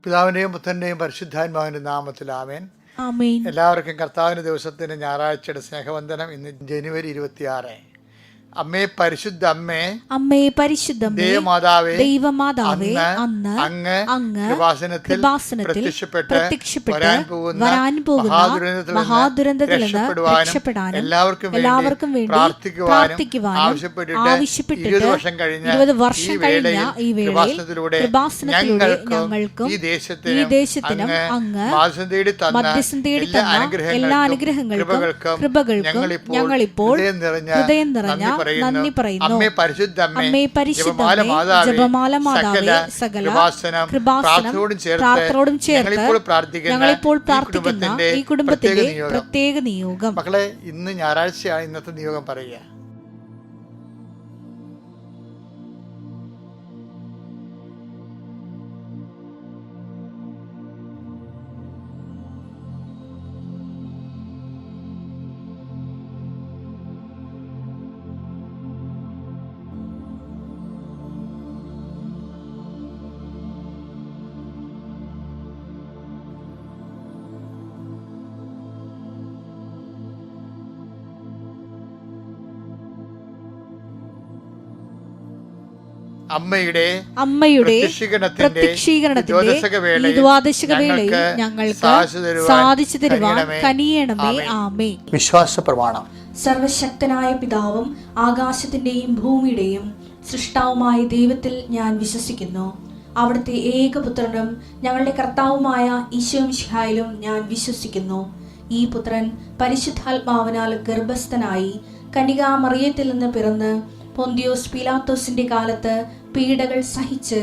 പിതാവിൻ്റെയും പുത്രൻ്റെയും പരിശുദ്ധാത്മാവിൻ്റെ നാമത്തിൽ ആമേൻ. ആമേൻ. എല്ലാവർക്കും കർത്താവിൻ്റെ ദിവസത്തിൻ്റെ ഞായറാഴ്ചയുടെ സ്നേഹവന്ദനം. ഇന്ന് ജനുവരി 26. അമ്മേ പരിശുദ്ധ അമ്മേ, അമ്മേ പരിശുദ്ധമേ, ദൈവമാതാവേ, ദൈവമാതാവേ, അന്ന് അങ്ങ് കൃപാസനത്തിൽ പ്രത്യക്ഷപ്പെട്ട് വരാൻ പോകുന്ന മഹാദുരന്തത്തിൽ നിന്ന് രക്ഷപ്പെടാനും എല്ലാവർക്കും വേണ്ടി പ്രാർത്ഥിക്കുവാനും ആവശ്യപ്പെട്ടിട്ട് 20 വർഷം കഴിഞ്ഞ ഈ വേളയിൽ ഞങ്ങൾക്കും ഈ ദേശത്തിനും അങ്ങ് മധ്യസ്ഥം തേടി തന്ന എല്ലാ അനുഗ്രഹങ്ങൾക്കും കൃപകൾക്കും ഞങ്ങളിപ്പോൾ ഹൃദയം നിറഞ്ഞ നന്ദി പറയുന്നു. അമ്മേ പരിശുദ്ധമേ, ജപമാല മാതാവേ, സകല കൃപാസനം പ്രാർത്ഥനയോടും ചേർത്ത് ഞങ്ങളിപ്പോൾ പ്രാർത്ഥിക്കുന്ന ഈ കുടുംബത്തിന്റെ പ്രത്യേക നിയോഗം. മക്കളെ, ഇന്ന് ഞായറാഴ്ചയാണ്. ഇന്നത്തെ നിയോഗം പറയുക. അമ്മയുടെ പ്രത്യക്ഷീകരണത്തിന്റെ ദ്വാദശകവേളയിൽ ഞങ്ങൾക്ക് സാധിച്ചു തരുവാൻ കനിയണമേ. ആമേൻ. വിശ്വാസ പ്രമാണം. സർവശക്തനായ പിതാവും ആകാശത്തിന്റെയും ഭൂമിയുടെയും സൃഷ്ടാവുമായ ദൈവത്തിൽ ഞാൻ വിശ്വസിക്കുന്നു. അവിടുത്തെ ഏകപുത്രനും ഞങ്ങളുടെ കർത്താവുമായ ഈശോമിശിഹായിലും ഞാൻ വിശ്വസിക്കുന്നു. ഈ പുത്രൻ പരിശുദ്ധാത്മാവിനാൽ ഗർഭസ്ഥനായി കന്യകാമറിയത്തിൽ നിന്ന് പിറന്ന് പൊന്തിയോസ് പീലാത്തോസിന്റെ കാലത്ത് പീഡകൾ സഹിച്ച്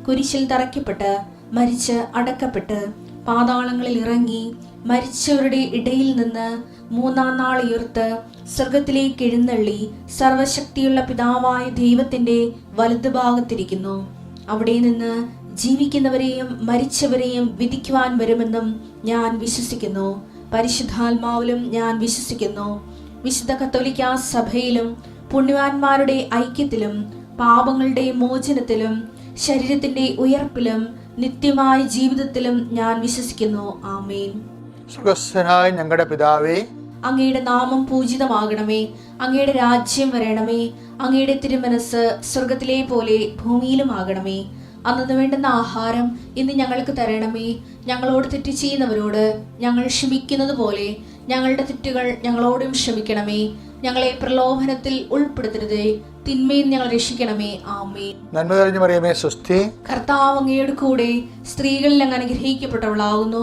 കുരിശിൽ തറയ്ക്കപ്പെട്ട് മരിച്ച് അടക്കപ്പെട്ട് പാതാളങ്ങളിൽ ഇറങ്ങി മരിച്ചവരുടെ ഇടയിൽ നിന്ന് 3-ാം നാൾ ഉയർത്ത് സ്വർഗത്തിലേക്ക് എഴുന്നള്ളി സർവശക്തിയുള്ള പിതാവായ ദൈവത്തിന്റെ വലതുഭാഗത്തിരിക്കുന്നു. അവിടെ നിന്ന് ജീവിക്കുന്നവരെയും മരിച്ചവരെയും വിധിക്കുവാൻ വരുമെന്നും ഞാൻ വിശ്വസിക്കുന്നു. പരിശുദ്ധാത്മാവിലും ഞാൻ വിശ്വസിക്കുന്നു. വിശുദ്ധ കത്തോലിക്കാ സഭയിലും പുണ്യവാന്മാരുടെ ഐക്യത്തിലും പാപങ്ങളുടെ മോചനത്തിലും ശരീരത്തിന്റെ ഉയർപ്പിലും നിത്യമായ ജീവിതത്തിലും ഞാൻ വിശ്വസിക്കുന്നു. ആമേൻ. സ്വർഗ്ഗസ്ഥനായ ഞങ്ങളുടെ പിതാവേ, അങ്ങയുടെ നാമം പൂജിതമാകണമേ. അങ്ങയുടെ രാജ്യം വരണമേ. അങ്ങയുടെ തിരുമനസ് സ്വർഗത്തിലെ പോലെ ഭൂമിയിലും ആകണമേ. അന്നു വേണ്ടുന്ന ആഹാരം ഇന്ന് ഞങ്ങൾക്ക് തരണമേ. ഞങ്ങളോട് തെറ്റ് ചെയ്യുന്നവരോട് ഞങ്ങൾ ക്ഷമിക്കുന്നത് പോലെ ഞങ്ങളുടെ തെറ്റുകൾ ഞങ്ങളോടും ക്ഷമിക്കണമേ. ഞങ്ങളെ പ്രലോഭനത്തിൽ ഉൾപ്പെടുത്തരുതേ, തിന്മയിൽ ഞങ്ങൾ രക്ഷിക്കണമേ. ആമേൻ. നന്മ നിറഞ്ഞ മറിയമേ, സ്വസ്തി. കർത്താവ് അങ്ങയുടെ കൂടെ സ്ത്രീകളിൽ അങ്ങ് അനുഗ്രഹിക്കപ്പെട്ടവളാകുന്നു.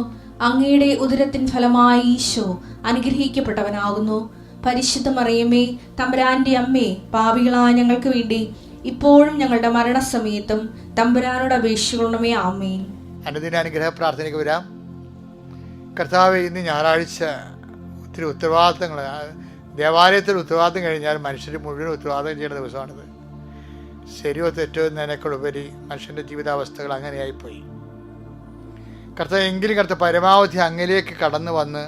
അങ്ങയുടെ ഉദരത്തിൻ ഫലമായി ഈശോ അനുഗ്രഹിക്കപ്പെട്ടവനാകുന്നു. പരിശുദ്ധ മറിയമേ, തമ്പുരാന്റെ അമ്മേ, പാപികളായ ഞങ്ങൾക്ക് വേണ്ടി ഇപ്പോഴും ഞങ്ങളുടെ മരണസമയത്തും തമ്പുരാനോട് അപേക്ഷിക്കണമേ. ആമേൻ. അനുദിന അനുഗ്രഹ പ്രാർത്ഥനയ്ക്ക് വരാം. കർത്താവേ, ഇന്ന് ഞായറാഴ്ച ഒത്തിരി ഉത്തരവാദിത്തങ്ങൾ, ദേവാലയത്തിൽ ഉത്തരവാദിത്തം കഴിഞ്ഞാൽ മനുഷ്യർ മുഴുവൻ ഉത്തരവാദിത്തം ചെയ്യുന്ന ദിവസമാണിത്. ശരിയോ തെറ്റോ എന്നതിനേക്കാളുപരി മനുഷ്യൻ്റെ ജീവിതാവസ്ഥകൾ അങ്ങനെയായിപ്പോയി. കർത്താവ്, എങ്കിലും കർത്താവ് പരമാവധി അങ്ങിലേക്ക് കടന്നു വന്ന്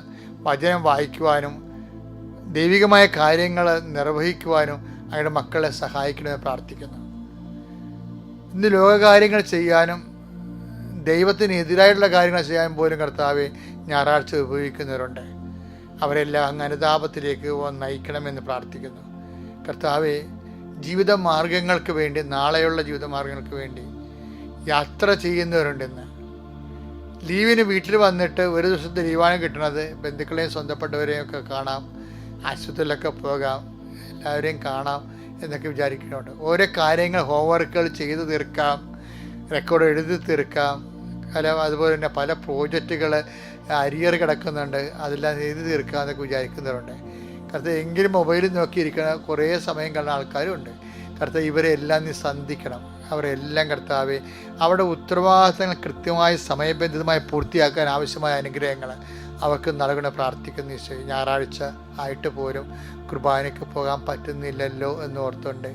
വചനം വായിക്കുവാനും ദൈവികമായ കാര്യങ്ങൾ നിർവഹിക്കുവാനും അങ്ങയുടെ മക്കളെ സഹായിക്കണമെന്ന് പ്രാർത്ഥിക്കുന്നു. ഇന്ന് ലോകകാര്യങ്ങൾ ചെയ്യാനും ദൈവത്തിന് എതിരായിട്ടുള്ള കാര്യങ്ങൾ ചെയ്യാൻ പോലും കർത്താവെ ഞായറാഴ്ച ഉപയോഗിക്കുന്നവരുണ്ട്. അവരെല്ലാം അങ്ങ് അനുതാപത്തിലേക്ക് നയിക്കണമെന്ന് പ്രാർത്ഥിക്കുന്നു. കർത്താവെ, ജീവിത മാർഗങ്ങൾക്ക് വേണ്ടി, നാളെയുള്ള ജീവിത മാർഗങ്ങൾക്ക് വേണ്ടി യാത്ര ചെയ്യുന്നവരുണ്ടെന്ന്. ലീവിന് വീട്ടിൽ വന്നിട്ട് ഒരു ദിവസത്തെ ലീവാണ് കിട്ടുന്നത്. ബന്ധുക്കളെയും സ്വന്തപ്പെട്ടവരെയും ഒക്കെ കാണാം, ആശുപത്രിയിലൊക്കെ പോകാം, എല്ലാവരെയും കാണാം എന്നൊക്കെ വിചാരിക്കുന്നുണ്ട്. ഓരോ കാര്യങ്ങൾ, ഹോംവർക്കുകൾ ചെയ്ത് തീർക്കാം, റെക്കോർഡ് എഴുതി തീർക്കാം. അതുപോലെ തന്നെ പല പ്രോജക്റ്റുകൾ അരിയർ കിടക്കുന്നുണ്ട്, അതെല്ലാം എഴുതി തീർക്കാം എന്നൊക്കെ വിചാരിക്കുന്നവരുണ്ട്. കർത്താവ്, എങ്കിലും മൊബൈലിൽ നോക്കിയിരിക്കുന്ന കുറേ സമയം കാണുന്ന ആൾക്കാരും ഉണ്ട്. കർത്താവ്, ഇവരെല്ലാം നീ സന്ധിക്കണം. അവരെല്ലാം കർത്താവെ അവരുടെ ഉത്തരവാദിത്തങ്ങൾ കൃത്യമായി സമയബന്ധിതമായി പൂർത്തിയാക്കാൻ ആവശ്യമായ അനുഗ്രഹങ്ങൾ അവർക്ക് നൽകണം പ്രാർത്ഥിക്കുന്ന ഈശോ. ഞായറാഴ്ച ആയിട്ട് പോലും കുർബാനയ്ക്ക് പോകാൻ പറ്റുന്നില്ലല്ലോ എന്ന് ഓർത്തുണ്ട്.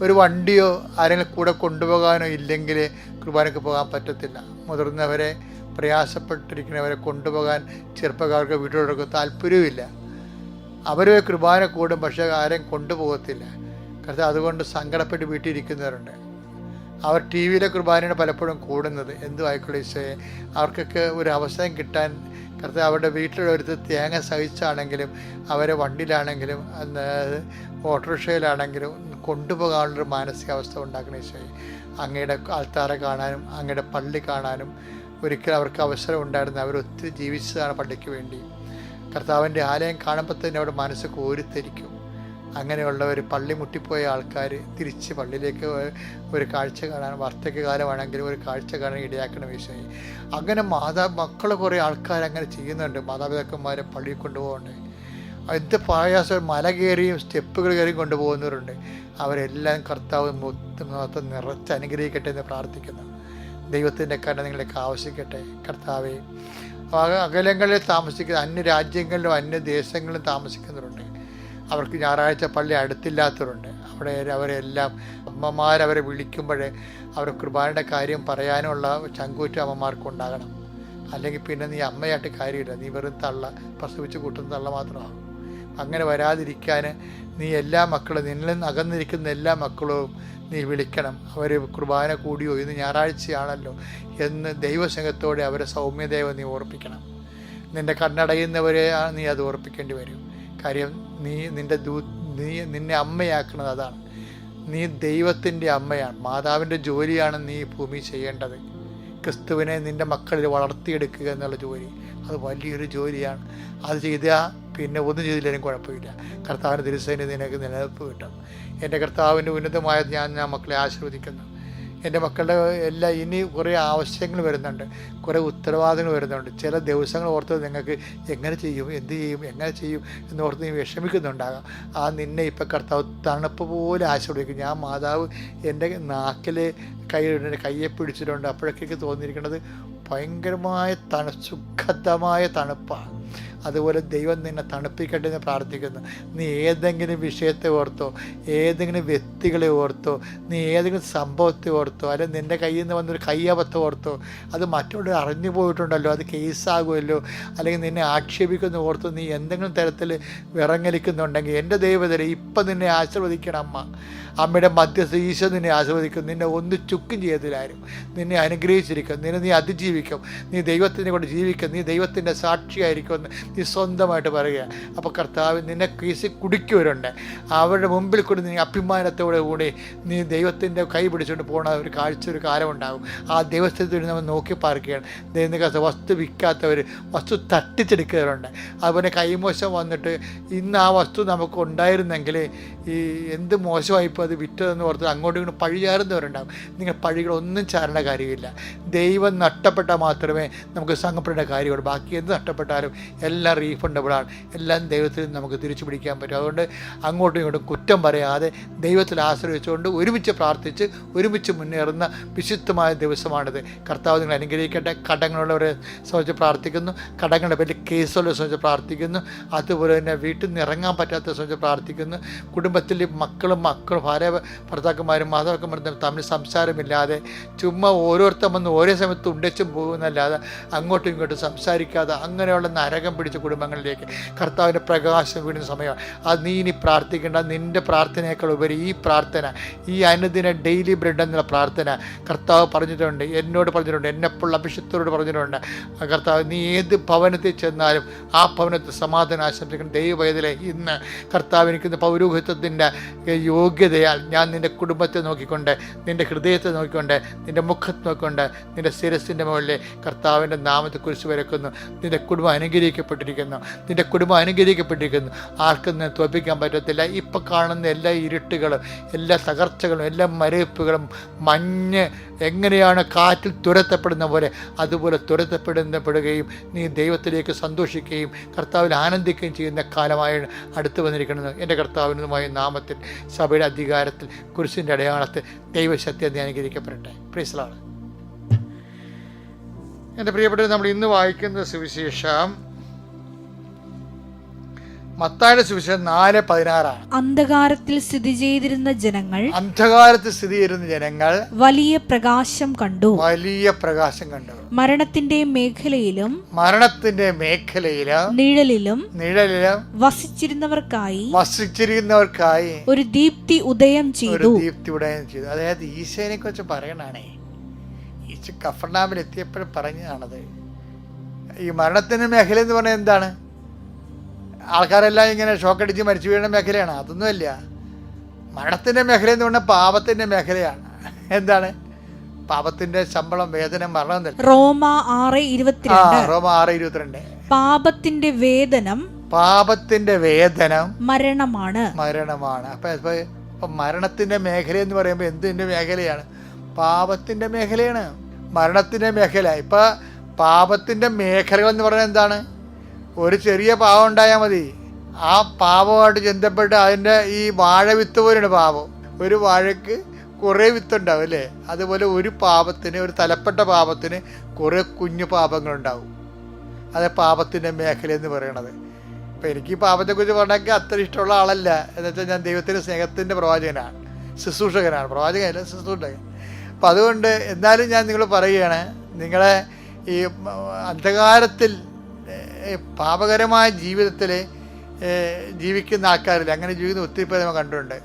ഒരു വണ്ടിയോ ആരെങ്കിലും കൂടെ കൊണ്ടുപോകാനോ ഇല്ലെങ്കിൽ കുർബാനയ്ക്ക് പോകാൻ പറ്റത്തില്ല. മുതിർന്നവരെ, പ്രയാസപ്പെട്ടിരിക്കുന്നവരെ കൊണ്ടുപോകാൻ ചെറുപ്പക്കാർക്ക് വീട്ടിലോട്ട് താല്പര്യവുമില്ല. അവർ കുർബാന കൂടും, പക്ഷേ ആരെയും കൊണ്ടുപോകത്തില്ല. കർത്താവ്, അതുകൊണ്ട് സങ്കടപ്പെട്ട് വീട്ടിലിരിക്കുന്നവരുണ്ട്. അവർ ടി വിയിലെ കുർബാനയാണ് പലപ്പോഴും കൂടുന്നത്. എന്തു ആയിക്കോട്ടെ ഈശോയെ, അവർക്കൊക്കെ ഒരു അവസരം കിട്ടാൻ കർത്താവ് അവരുടെ വീട്ടിലൊരുത്ത് തേങ്ങ സഹിച്ചാണെങ്കിലും അവരെ വണ്ടിയിലാണെങ്കിലും ഓട്ടോറിക്ഷയിലാണെങ്കിലും കൊണ്ടുപോകാനുള്ളൊരു മാനസികാവസ്ഥ ഉണ്ടാക്കണം ഈശോയെ. അങ്ങയുടെ ആൾത്താരെ കാണാനും അങ്ങയുടെ പള്ളി കാണാനും ഒരിക്കലും അവർക്ക് അവസരം ഉണ്ടായിരുന്നു. അവരൊത്തിരി ജീവിച്ചതാണ് പള്ളിക്ക് വേണ്ടി. കർത്താവിൻ്റെ ആലയം കാണുമ്പോൾ തന്നെ അവിടെ മനസ്സ് കോരിത്തരിക്കും. അങ്ങനെയുള്ളവർ, പള്ളി മുട്ടിപ്പോയ ആൾക്കാർ തിരിച്ച് പള്ളിയിലേക്ക് ഒരു കാഴ്ച കാണാൻ, വാർദ്ധക്യകാലമാണെങ്കിലും ഒരു കാഴ്ച കാണാൻ ഇടയാക്കണം ഈശോയെ. അങ്ങനെ മക്കൾ കുറേ ആൾക്കാർ അങ്ങനെ ചെയ്യുന്നുണ്ട്. മാതാപിതാക്കന്മാരെ പള്ളിയിൽ കൊണ്ടുപോകണ്ടേ, എന്ത് പ്രയാസം, മല കയറിയും സ്റ്റെപ്പുകൾ കയറിയും കൊണ്ടുപോകുന്നവരുണ്ട്. അവരെല്ലാം കർത്താവ് മൊത്തം നിറച്ച് അനുഗ്രഹിക്കട്ടെ എന്ന് പ്രാർത്ഥിക്കുന്നു. ദൈവത്തിൻ്റെ കരുണ നിങ്ങളേക്ക് ആവശ്യിക്കട്ടെ. കർത്താവെ, അകലങ്ങളിൽ താമസിക്കുന്ന അന്യരാജ്യങ്ങളിലും അന്യദേശങ്ങളിലും താമസിക്കുന്നവരുണ്ട്. അവർക്ക് ഞായറാഴ്ച പള്ളി അടുത്തില്ലാത്തവരുണ്ട്. അവരെല്ലാം അമ്മമാരവരെ വിളിക്കുമ്പോൾ അവർ കുർബാനയുടെ കാര്യം പറയാനുള്ള ചങ്കൂറ്റ അമ്മമാർക്കുണ്ടാകണം. അല്ലെങ്കിൽ പിന്നെ നീ അമ്മയായിട്ട് കാര്യമില്ല, നീ വെറും തള്ള, പ്രസവിച്ച് കൂട്ടുന്ന തള്ള മാത്രമാണ്. അങ്ങനെ വരാതിരിക്കാൻ നീ എല്ലാ മക്കളും, നിന്നിൽ നിന്ന് അകന്നിരിക്കുന്ന എല്ലാ മക്കളും നീ വിളിക്കണം. അവർ കുർബാന കൂടിയോ, ഇന്ന് ഞായറാഴ്ചയാണല്ലോ എന്ന് ദൈവസ്നേഹത്തോടെ അവരെ സൗമ്യദേവ നീ ഓർപ്പിക്കണം. നിൻ്റെ കണ്ണടയുന്നവരെ നീ അത് ഓർപ്പിക്കേണ്ടി വരും. കാര്യം നിന്നെ അമ്മയാക്കുന്നത് അതാണ്. നീ ദൈവത്തിൻ്റെ അമ്മയാണ്. മാതാവിൻ്റെ ജോലിയാണ് നീ ഭൂമി ചെയ്യേണ്ടത്. ക്രിസ്തുവിനെ നിൻ്റെ മക്കളിൽ വളർത്തിയെടുക്കുക എന്നുള്ള ജോലി, അത് വലിയൊരു ജോലിയാണ്. അത് ചെയ്താൽ പിന്നെ ഒന്നും ചെയ്തില്ലെങ്കിലും കുഴപ്പമില്ല. കർത്താവിൻ്റെ തിരുസേന നിനക്ക് നിലനിൽപ്പ് കിട്ടും. എൻ്റെ കർത്താവിൻ്റെ ഉന്നതമായ ഞാൻ മക്കളെ ആശീർവദിക്കുന്നു. എൻ്റെ മക്കളുടെ എല്ലാം ഇനി കുറേ ആവശ്യങ്ങൾ വരുന്നുണ്ട്, കുറേ ഉത്തരവാദിത്തങ്ങൾ വരുന്നുണ്ട്. ചില ദിവസങ്ങൾ ഓർത്ത് നിങ്ങൾക്ക് എങ്ങനെ ചെയ്യും, എന്ത് ചെയ്യും, എങ്ങനെ ചെയ്യും എന്നോർത്ത് നീ വിഷമിക്കുന്നുണ്ടാകാം. നിന്നെ ഇപ്പം കർത്താവ് തണുപ്പ് പോലെ ആശീർവദിക്കും. ഞാൻ മാതാവ് എൻ്റെ നാക്കിൽ കയ്യെ പിടിച്ചിട്ടുണ്ട്. അപ്പോഴൊക്കെ തോന്നിയിരിക്കുന്നത് ഭയങ്കരമായ സുഖദമായ തണുപ്പാണ്. അതുപോലെ ദൈവം നിന്നെ തണുപ്പിക്കട്ടെ എന്ന് പ്രാർത്ഥിക്കുന്നു. നീ ഏതെങ്കിലും വിഷയത്തെ ഓർത്തോ, ഏതെങ്കിലും വ്യക്തികളെ ഓർത്തോ, നീ ഏതെങ്കിലും സംഭവത്തെ ഓർത്തോ, അല്ലെങ്കിൽ നിൻ്റെ കയ്യിൽ നിന്ന് വന്നൊരു കയ്യബദ്ധം ഓർത്തോ, അത് മറ്റുള്ളവർ അറിഞ്ഞു പോയിട്ടുണ്ടല്ലോ, അത് കേസാകുമല്ലോ, അല്ലെങ്കിൽ നിന്നെ ആക്ഷേപിക്കുന്ന ഓർത്തോ നീ എന്തെങ്കിലും തരത്തിൽ വിറങ്ങലിക്കുന്നുണ്ടെങ്കിൽ എൻ്റെ ദൈവത്തിലെ ഇപ്പം നിന്നെ ആശീർവദിക്കണം. അമ്മയുടെ മധ്യസ്ഥ ഈശോ നിന്നെ ആശീർവദിക്കും. നിന്നെ ഒന്നും ചുക്കും ചെയ്തില്ലാരും. നിന്നെ അനുഗ്രഹിച്ചിരിക്കും. നീ അതിജീവിക്കും. നീ ദൈവത്തിനെ കൊണ്ട് ജീവിക്കും. നീ ദൈവത്തിൻ്റെ സാക്ഷിയായിരിക്കുമെന്ന് നീ സ്വന്തമായിട്ട് പറയുക. അപ്പോൾ കർത്താവ് നിന്നെ കേസിൽ കുടിക്കുവരുണ്ട്. അവരുടെ മുമ്പിൽ കൂടി നീ അഭിമാനത്തോടെ കൂടി നീ ദൈവത്തിൻ്റെ കൈ പിടിച്ചുകൊണ്ട് പോകുന്ന ഒരു ഒരു കാലമുണ്ടാകും. ആ ദൈവസ്ഥത്തിൽ നമ്മൾ നോക്കി പാർക്കുകയാണ്. ദൈവത്തിൻ്റെ വസ്തു വിൽക്കാത്തവർ, വസ്തു തട്ടിച്ചെടുക്കുന്നവരുണ്ട്. അതുപോലെ കൈമോശം വന്നിട്ട് ഇന്ന് ആ വസ്തു നമുക്ക് ഉണ്ടായിരുന്നെങ്കിൽ എന്ത് മോശമായിപ്പോൾ അത് വിറ്റതെന്ന് ഓർത്ത് അങ്ങോട്ടും ഇങ്ങോട്ടും പഴി ചാരുന്നവരുണ്ടാകും. നിങ്ങൾ പഴികളൊന്നും ചാരേണ്ട കാര്യമില്ല. ദൈവം നഷ്ടപ്പെട്ടാൽ മാത്രമേ നമുക്ക് സങ്കടപ്പെടേണ്ട കാര്യമുള്ളൂ. ബാക്കി എന്ത് നഷ്ടപ്പെട്ടാലും എല്ലാം റീഫണ്ടബിളാണ്. എല്ലാം ദൈവത്തിൽ നമുക്ക് തിരിച്ചു പിടിക്കാൻ പറ്റും. അതുകൊണ്ട് അങ്ങോട്ടും ഇങ്ങോട്ടും കുറ്റം പറയാതെ ദൈവത്തിൽ ആശ്രയിച്ചുകൊണ്ട് ഒരുമിച്ച് പ്രാർത്ഥിച്ച് ഒരുമിച്ച് മുന്നേറുന്ന വിശുദ്ധമായ ദിവസമാണിത്. കർത്താവ് നിങ്ങൾ അനുഗ്രഹിക്കട്ടെ. കടങ്ങളുള്ളവരെ സംബന്ധിച്ച് പ്രാർത്ഥിക്കുന്നു. കടങ്ങളുടെ പേരിൽ കേസുള്ളവരെ സംബന്ധിച്ച് പ്രാർത്ഥിക്കുന്നു. അതുപോലെ തന്നെ വീട്ടിൽ നിന്ന് ഇറങ്ങാൻ പറ്റാത്ത സംബന്ധിച്ച് പ്രാർത്ഥിക്കുന്നു. കുടുംബത്തിൽ മക്കളും ഭാര്യ ഭർത്താക്കന്മാരും മാതാക്കന്മാരും തമ്മിൽ സംസാരമില്ലാതെ ചുമ്മാ ഓരോരുത്തർ വന്ന് ഓരോ സമയത്ത് ഉണ്ടച്ചും പോകുന്നല്ലാതെ അങ്ങോട്ടും ഇങ്ങോട്ടും സംസാരിക്കാതെ അങ്ങനെയുള്ള നരകം പിടിച്ച കുടുംബങ്ങളിലേക്ക് കർത്താവിൻ്റെ പ്രകാശം വീടുന്ന സമയമാണ്. അത് നീ ഇനി പ്രാർത്ഥിക്കേണ്ട. നിൻ്റെ പ്രാർത്ഥനയേക്കാൾ ഉപരി ഈ പ്രാർത്ഥന, ഈ അനുദിന ഡെയിലി ബ്രെഡ് എന്നുള്ള പ്രാർത്ഥന കർത്താവ് പറഞ്ഞിട്ടുണ്ട്, എന്നോട് പറഞ്ഞിട്ടുണ്ട്, എന്നെപ്പോൾ അഭിഷിക്തരോട് പറഞ്ഞിട്ടുണ്ട്. കർത്താവ് നീ ഏത് ഭവനത്തിൽ ചെന്നാലും ആ ഭവനത്തിൽ സമാധാനം ആശംസിക്കണം. ദൈവവേദന ഇന്ന് കർത്താവ് എനിക്കിന്ന് പൗരോഹിത്വത്തിൻ്റെ യോഗ്യതയാൽ ഞാൻ നിൻ്റെ കുടുംബത്തെ നോക്കിക്കൊണ്ട്, നിൻ്റെ ഹൃദയത്തെ നോക്കിക്കൊണ്ട്, നിൻ്റെ മുഖത്ത് നോക്കിക്കൊണ്ട്, നിൻ്റെ ശിരസിൻ്റെ മുകളിൽ കർത്താവിൻ്റെ നാമത്തെ കുറിച്ച് വരക്കുന്നു. നിൻ്റെ കുടുംബം അനുഗ്രഹിക്കപ്പെട്ടിരിക്കുന്നു. നിൻ്റെ കുടുംബം അനുഗ്രഹിക്കപ്പെട്ടിരിക്കുന്നു. ആർക്കും നിന്നെ തോൽപ്പിക്കാൻ പറ്റത്തില്ല. ഇപ്പം കാണുന്ന എല്ലാ ഇരുട്ടുകളും, എല്ലാ തകർച്ചകളും, എല്ലാ മരവിപ്പുകളും, മഞ്ഞ് എങ്ങനെയാണ് കാറ്റിൽ തുരത്തപ്പെടുന്ന പോലെ അതുപോലെ തുരത്തപ്പെടുകയും നീ ദൈവത്തിലേക്ക് സന്തോഷിക്കുകയും കർത്താവിൽ ആനന്ദിക്കുകയും ചെയ്യുന്ന കാലമായി അടുത്ത് വന്നിരിക്കുന്നത്. എൻ്റെ കർത്താവിനുമായ നാമത്തിൽ സഭയുടെ അധികാരത്തിൽ കുരിശിൻ്റെ അടയാളത്തിൽ ദൈവശക്തി അനുഗ്രഹിക്കപ്പെടട്ടെ. Price the Lord. എൻ്റെ പ്രിയപ്പെട്ടവർ, നമ്മൾ ഇന്ന് വായിക്കുന്ന സുവിശേഷം മത്തായിയുടെ സുവിശേഷം 4:16. അന്ധകാരത്തിൽ സ്ഥിതി ചെയ്തിരുന്ന ജനങ്ങൾ വലിയ പ്രകാശം കണ്ടു. മരണത്തിന്റെ മേഖലയിലും നിഴലിലും വസിച്ചിരുന്നവർക്കായി ഒരു ദീപ്തി ഉദയം ചെയ്തു. അതായത് ഈശോനെ കുറിച്ച് പറയണാണേ. ഈശോ കഫർനാമിൽ എത്തിയപ്പോഴും പറഞ്ഞതാണത്. ഈ മരണത്തിന്റെ മേഖല എന്ന് പറഞ്ഞാൽ എന്താണ്? ആൾക്കാരെല്ലാം ഇങ്ങനെ ഷോക്കടിച്ച് മരിച്ചു വീഴുന്ന മേഖലയാണ്. അതൊന്നുമല്ല. മരണത്തിന്റെ മേഖല എന്ന് പറഞ്ഞാൽ പാപത്തിന്റെ മേഖലയാണ്. എന്താണ്? പാപത്തിന്റെ ശമ്പളം, വേതനം, മരണം. റോമ 6:22. പാപത്തിന്റെ വേതനം മരണമാണ്. അപ്പൊ മരണത്തിന്റെ മേഖല എന്ന് പറയുമ്പോൾ എന്തിന്റെ മേഖലയാണ്? പാപത്തിന്റെ മേഖലയാണ് മരണത്തിന്റെ മേഖല. ഇപ്പൊ പാപത്തിന്റെ മേഖലകൾ എന്ന് പറയുന്നത് എന്താണ്? ഒരു ചെറിയ പാവം ഉണ്ടായാൽ മതി. ആ പാവമായിട്ട് ബന്ധപ്പെട്ട് അതിൻ്റെ ഈ വാഴ വിത്ത് പോലെയാണ് പാപം. ഒരു വാഴയ്ക്ക് കുറേ വിത്തുണ്ടാവും അല്ലേ? അതുപോലെ ഒരു പാപത്തിന്, ഒരു തലപ്പെട്ട പാപത്തിന് കുറേ കുഞ്ഞു പാപങ്ങളുണ്ടാവും. അത് പാപത്തിൻ്റെ മേഖല എന്ന് പറയണത്. ഇപ്പം എനിക്ക് ഈ പാപത്തെക്കുറിച്ച് പറഞ്ഞാൽ അത്ര ഇഷ്ടമുള്ള ആളല്ല. എന്നുവെച്ചാൽ ഞാൻ ദൈവത്തിൻ്റെ സ്നേഹത്തിൻ്റെ പ്രവാചകനാണ്, ശുശ്രൂഷകനാണ്. പ്രവാചകനല്ല, ശുശ്രൂഷകൻ. അപ്പം അതുകൊണ്ട് എന്നാലും ഞാൻ നിങ്ങൾ പറയുകയാണ്, നിങ്ങളെ ഈ അന്ധകാരത്തിൽ പാപകരമായ ജീവിതത്തിൽ ജീവിക്കുന്ന ആൾക്കാരില്ല. അങ്ങനെ ജീവിക്കുന്ന ഒത്തിരി പേര് നമ്മൾ കണ്ടിട്ടുണ്ട്.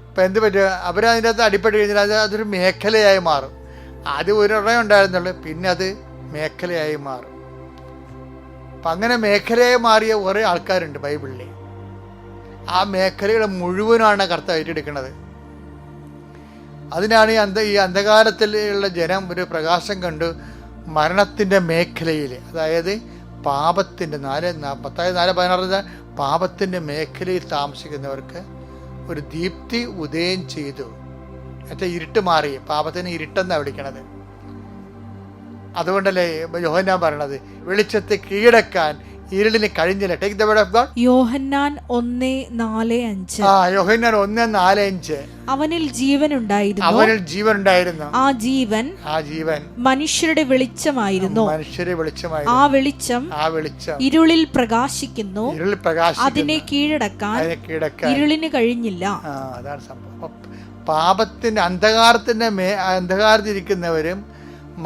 ഇപ്പം എന്ത് പറ്റുക? അവരതിൻ്റെ അകത്ത് അടിപ്പെട്ട് കഴിഞ്ഞാൽ അതൊരു മേഖലയായി മാറും. ആദ്യം ഒരെണ്ണം ഉണ്ടായിരുന്നുള്ളൂ, പിന്നെ അത് മേഖലയായി മാറും. അപ്പം അങ്ങനെ മേഖലയായി മാറിയ കുറേ ആൾക്കാരുണ്ട് ബൈബിളിൽ. ആ മേഖലകൾ മുഴുവനാണ് കർത്താവ് ഏറ്റെടുക്കുന്നത്. അതിനാണ് ഈ അന്ധകാരത്തിലുള്ള ജനം ഒരു പ്രകാശം കണ്ടു. മരണത്തിൻ്റെ മേഖലയിൽ, അതായത് പാപത്തിൻ്റെ 4:16 പാപത്തിൻ്റെ മേഖലയിൽ താമസിക്കുന്നവർക്ക് ഒരു ദീപ്തി ഉദയം ചെയ്തു. മറ്റേ ഇരുട്ട് മാറി. പാപത്തിന് ഇരുട്ടെന്നാണ് വിളിക്കണത്. അതുകൊണ്ടല്ലേ യോഹന്നാൻ പറയണത്, വെളിച്ചത്തെ കീഴടക്കാൻ ഇരുളിന് കഴിഞ്ഞില്ല. Take the word of God. Yohannan 1:4-5. Yohannan 1:4-5. അവനിൽ ജീവൻ ഉണ്ടായിരുന്നു. ആ ജീവൻ മനുഷ്യരുടെ വെളിച്ചമായിരുന്നു. ആ വെളിച്ചം ഇരുളിൽ പ്രകാശിക്കുന്നു. അതിനെ കീഴടക്കാൻ ഇരുളിന് കഴിഞ്ഞില്ല. അതാണ് സംഭവം. പാപത്തിന്റെ അന്ധകാരത്തിരിക്കുന്നവരും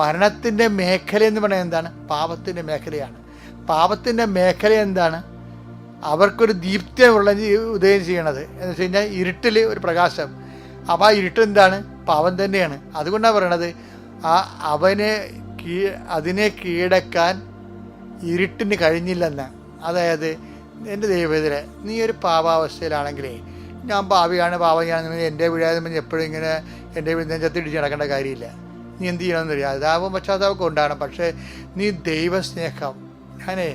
മരണത്തിന്റെ മേഖല എന്ന് പറയുന്നത് എന്താണ്? പാപത്തിന്റെ മേഖലയാണ്. പാപത്തിൻ്റെ മേഖല എന്താണ്? അവർക്കൊരു ദീപ്തിയുള്ള ഉദയം ചെയ്യണത് എന്ന് വെച്ച് കഴിഞ്ഞാൽ ഇരുട്ടിൽ ഒരു പ്രകാശം. അപ്പോൾ ആ ഇരുട്ട് എന്താണ്? പാപം തന്നെയാണ്. അതുകൊണ്ടാണ് പറയണത്, അതിനെ കീഴടക്കാൻ ഇരുട്ടിന് കഴിഞ്ഞില്ലെന്ന്. അതായത് എൻ്റെ ദൈവത്തിലെ നീ ഒരു പാപാവസ്ഥയിലാണെങ്കിലേ, ഞാൻ പാപം എൻ്റെ വീഴാതെ എപ്പോഴും ഇങ്ങനെ എൻ്റെ നെഞ്ചത്തിടിച്ച് നടക്കേണ്ട കാര്യമില്ല. നീ എന്ത് ചെയ്യണമെന്ന് അറിയാം. അതാവും പശ്ചാത്താപമൊക്കെ ഉണ്ടാകണം. പക്ഷേ നീ ദൈവസ്നേഹം, ഞാനേ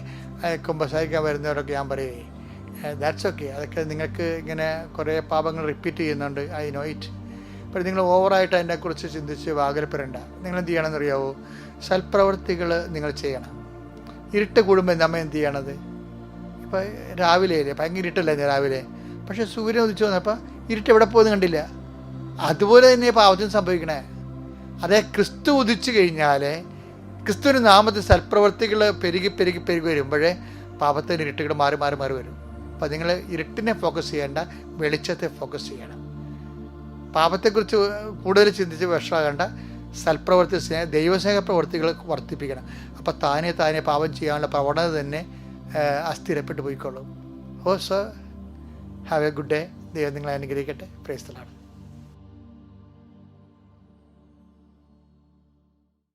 കുമ്പസാരിക്കാൻ വരുന്നവരൊക്കെ ഞാൻ പറയേ, ദാറ്റ്സ് ഓക്കെ. അതൊക്കെ നിങ്ങൾക്ക് ഇങ്ങനെ കുറേ പാപങ്ങൾ റിപ്പീറ്റ് ചെയ്യുന്നുണ്ട്, ഐ നോ ഇറ്റ്. അപ്പോൾ നിങ്ങൾ ഓവറായിട്ട് അതിനെക്കുറിച്ച് ചിന്തിച്ച് വാകരപ്പെടേണ്ട. നിങ്ങൾ എന്ത് ചെയ്യണമെന്ന് അറിയാവോ? സൽപ്രവൃത്തികൾ നിങ്ങൾ ചെയ്യണം. ഇരുട്ട് കൂടുമ്പോൾ നമ്മൾ എന്ത് ചെയ്യണത്? ഇപ്പോൾ രാവിലെ ഭയങ്കര ഇരുട്ടല്ലേ രാവിലെ, പക്ഷേ സൂര്യൻ ഉദിച്ചു വന്നപ്പോൾ ഇരുട്ട് എവിടെ പോകുന്നത് കണ്ടില്ല. അതുപോലെ തന്നെ പാപത്തിന് സംഭവിക്കണേ. അതേ ക്രിസ്തു ഉദിച്ചു കഴിഞ്ഞാൽ, ക്രിസ്തുവിൻ്റെ നാമത്തിൽ സൽപ്രവൃത്തികൾ പെരുകി വരുമ്പോഴേ പാപത്തിൻ്റെ ഇരുട്ടുകൾ മാറി വരും. അപ്പം നിങ്ങൾ ഇരുട്ടിനെ ഫോക്കസ് ചെയ്യേണ്ട, വെളിച്ചത്തെ ഫോക്കസ് ചെയ്യണം. പാപത്തെക്കുറിച്ച് കൂടുതൽ ചിന്തിച്ച് വിഷമാകേണ്ട, സൽപ്രവൃത്തി ദൈവസ്നേഹ പ്രവൃത്തികൾ വർദ്ധിപ്പിക്കണം. അപ്പം താനെ പാപം ചെയ്യാനുള്ള പ്രവണത തന്നെ അസ്ഥിരപ്പെട്ടു പോയിക്കൊള്ളും. Oh so have a good day. ദൈവം നിങ്ങളെ അനുഗ്രഹിക്കട്ടെ. Praise the Lord.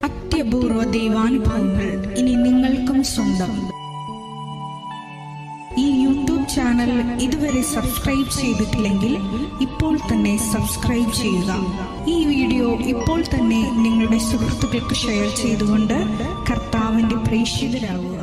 അത്യപൂർവ ദൈവാനുഭവങ്ങൾ ഇനി നിങ്ങൾക്കും സ്വന്തം. ഈ യൂട്യൂബ് ചാനൽ ഇതുവരെ സബ്സ്ക്രൈബ് ചെയ്തിട്ടില്ലെങ്കിൽ ഇപ്പോൾ തന്നെ സബ്സ്ക്രൈബ് ചെയ്യുക. ഈ വീഡിയോ ഇപ്പോൾ തന്നെ നിങ്ങളുടെ സുഹൃത്തുക്കൾക്ക് ഷെയർ ചെയ്തുകൊണ്ട് കർത്താവിന്റെ പ്രേക്ഷിതരാകുക.